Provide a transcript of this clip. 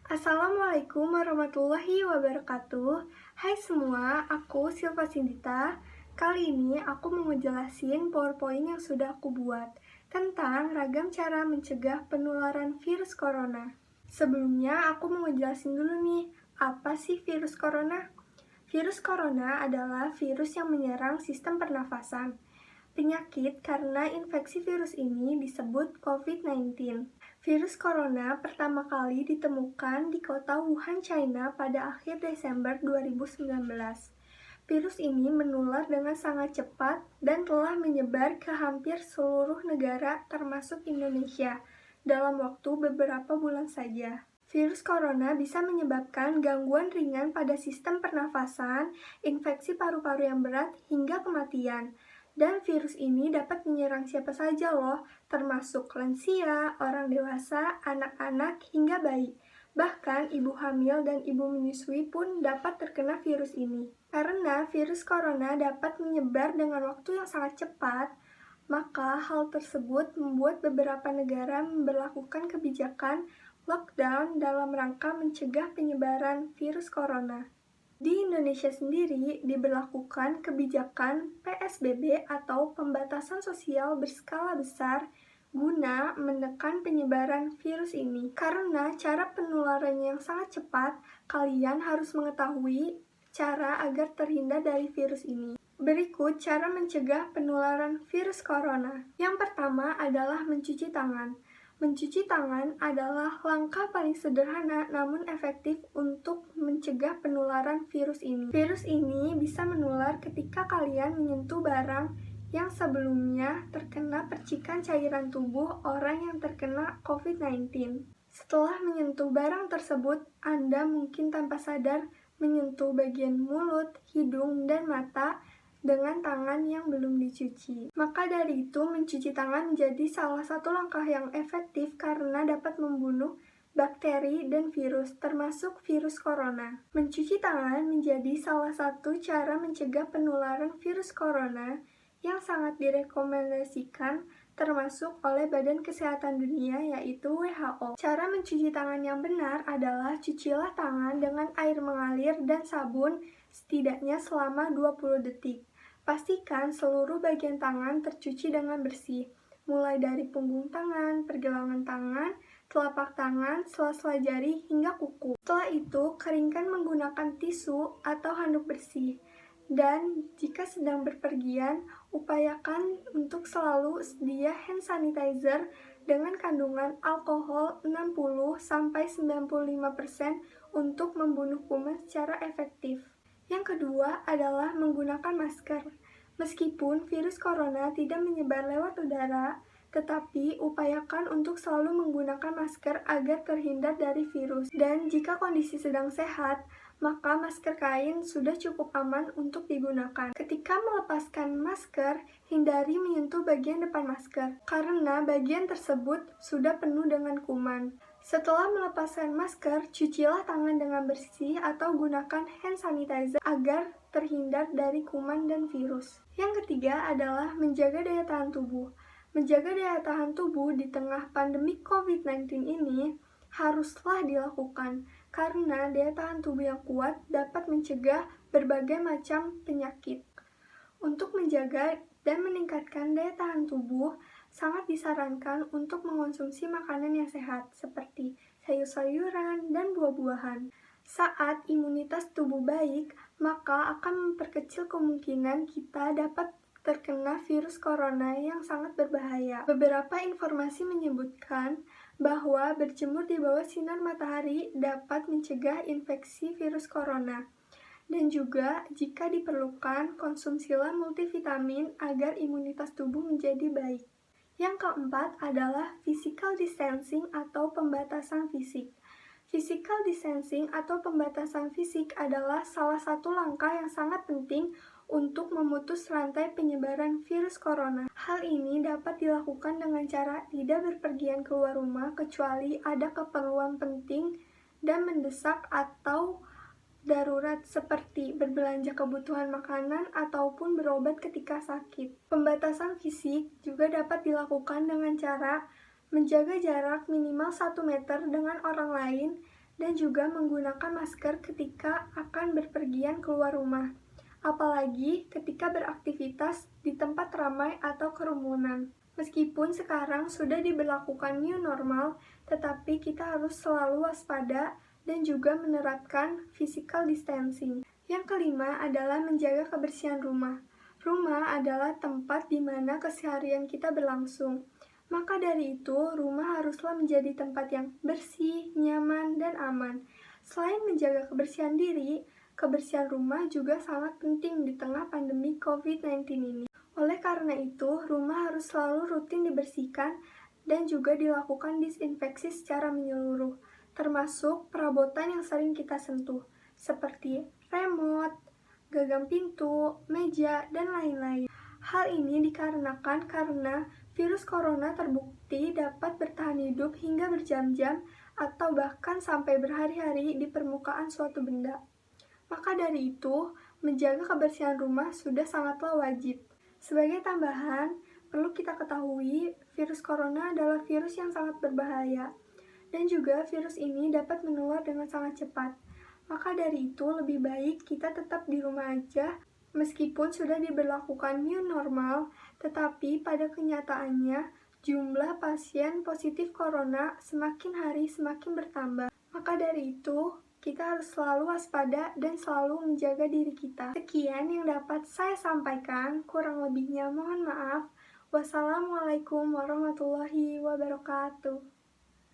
Assalamualaikum warahmatullahi wabarakatuh. Hai semua, aku Silva Sindita. Kali ini aku mau ngejelasin PowerPoint yang sudah aku buat tentang ragam cara mencegah penularan virus corona. Sebelumnya aku mau ngejelasin dulu nih, apa sih virus corona? Virus corona adalah virus yang menyerang sistem pernafasan. Penyakit karena infeksi virus ini disebut COVID-19. Virus corona pertama kali ditemukan di kota Wuhan, China pada akhir Desember 2019. Virus ini menular dengan sangat cepat dan telah menyebar ke hampir seluruh negara termasuk Indonesia dalam waktu beberapa bulan saja. Virus corona bisa menyebabkan gangguan ringan pada sistem pernafasan, infeksi paru-paru yang berat, hingga kematian. Dan virus ini dapat menyerang siapa saja loh, termasuk lansia, orang dewasa, anak-anak, hingga bayi. Bahkan ibu hamil dan ibu menyusui pun dapat terkena virus ini. Karena virus corona dapat menyebar dengan waktu yang sangat cepat, maka hal tersebut membuat beberapa negara memberlakukan kebijakan lockdown dalam rangka mencegah penyebaran virus corona. Di Indonesia sendiri diberlakukan kebijakan PSBB atau pembatasan sosial berskala besar guna menekan penyebaran virus ini. Karena cara penularannya yang sangat cepat, kalian harus mengetahui cara agar terhindar dari virus ini. Berikut cara mencegah penularan virus corona. Yang pertama adalah mencuci tangan. Mencuci tangan adalah langkah paling sederhana namun efektif untuk mencegah penularan virus ini. Virus ini bisa menular ketika kalian menyentuh barang yang sebelumnya terkena percikan cairan tubuh orang yang terkena COVID-19. Setelah menyentuh barang tersebut, Anda mungkin tanpa sadar menyentuh bagian mulut, hidung, dan mata dengan tangan yang belum dicuci. Maka dari itu, mencuci tangan menjadi salah satu langkah yang efektif karena dapat membunuh bakteri dan virus, termasuk virus corona. Mencuci tangan menjadi salah satu cara mencegah penularan virus corona yang sangat direkomendasikan termasuk oleh Badan Kesehatan Dunia yaitu WHO. Cara mencuci tangan yang benar adalah cucilah tangan dengan air mengalir dan sabun setidaknya selama 20 detik. Pastikan seluruh bagian tangan tercuci dengan bersih, mulai dari punggung tangan, pergelangan tangan, telapak tangan, sela-sela jari, hingga kuku. Setelah itu, keringkan menggunakan tisu atau handuk bersih. Dan jika sedang berpergian, upayakan untuk selalu sedia hand sanitizer dengan kandungan alkohol 60-95% untuk membunuh kuman secara efektif. Yang kedua adalah menggunakan masker. Meskipun virus corona tidak menyebar lewat udara, tetapi upayakan untuk selalu menggunakan masker agar terhindar dari virus. Dan jika kondisi sedang sehat, maka masker kain sudah cukup aman untuk digunakan. Ketika melepaskan masker, hindari menyentuh bagian depan masker, karena bagian tersebut sudah penuh dengan kuman. Setelah melepaskan masker, cucilah tangan dengan bersih atau gunakan hand sanitizer agar terhindar dari kuman dan virus. Yang ketiga adalah menjaga daya tahan tubuh. Menjaga daya tahan tubuh di tengah pandemi COVID-19 ini haruslah dilakukan karena daya tahan tubuh yang kuat dapat mencegah berbagai macam penyakit. Untuk menjaga dan meningkatkan daya tahan tubuh, sangat disarankan untuk mengonsumsi makanan yang sehat seperti sayur-sayuran dan buah-buahan. Saat imunitas tubuh baik, maka akan memperkecil kemungkinan kita dapat terkena virus corona yang sangat berbahaya. Beberapa informasi menyebutkan bahwa berjemur di bawah sinar matahari dapat mencegah infeksi virus corona. Dan juga, jika diperlukan, konsumsilah multivitamin agar imunitas tubuh menjadi baik. Yang keempat adalah physical distancing atau pembatasan fisik. Physical distancing atau pembatasan fisik adalah salah satu langkah yang sangat penting untuk memutus rantai penyebaran virus corona. Hal ini dapat dilakukan dengan cara tidak berpergian keluar rumah kecuali ada keperluan penting dan mendesak atau darurat seperti berbelanja kebutuhan makanan ataupun berobat ketika sakit. Pembatasan fisik juga dapat dilakukan dengan cara menjaga jarak minimal 1 meter dengan orang lain dan juga menggunakan masker ketika akan berpergian keluar rumah, apalagi ketika beraktivitas di tempat ramai atau kerumunan. Meskipun sekarang sudah diberlakukan new normal, tetapi kita harus selalu waspada dan juga menerapkan physical distancing. Yang kelima adalah menjaga kebersihan rumah. Rumah adalah tempat di mana keseharian kita berlangsung. Maka dari itu, rumah haruslah menjadi tempat yang bersih, nyaman, dan aman. Selain menjaga kebersihan diri, kebersihan rumah juga sangat penting di tengah pandemi COVID-19 ini. Oleh karena itu, rumah harus selalu rutin dibersihkan dan juga dilakukan disinfeksi secara menyeluruh, termasuk perabotan yang sering kita sentuh, seperti remote, gagang pintu, meja, dan lain-lain. Hal ini dikarenakan karena virus corona terbukti dapat bertahan hidup hingga berjam-jam atau bahkan sampai berhari-hari di permukaan suatu benda. Maka dari itu, menjaga kebersihan rumah sudah sangatlah wajib. Sebagai tambahan, perlu kita ketahui virus corona adalah virus yang sangat berbahaya dan juga virus ini dapat menular dengan sangat cepat. Maka dari itu lebih baik kita tetap di rumah aja meskipun sudah diberlakukan new normal, tetapi pada kenyataannya jumlah pasien positif corona semakin hari semakin bertambah. Maka dari itu, kita harus selalu waspada dan selalu menjaga diri kita. Sekian yang dapat saya sampaikan, kurang lebihnya mohon maaf. Wassalamualaikum warahmatullahi wabarakatuh.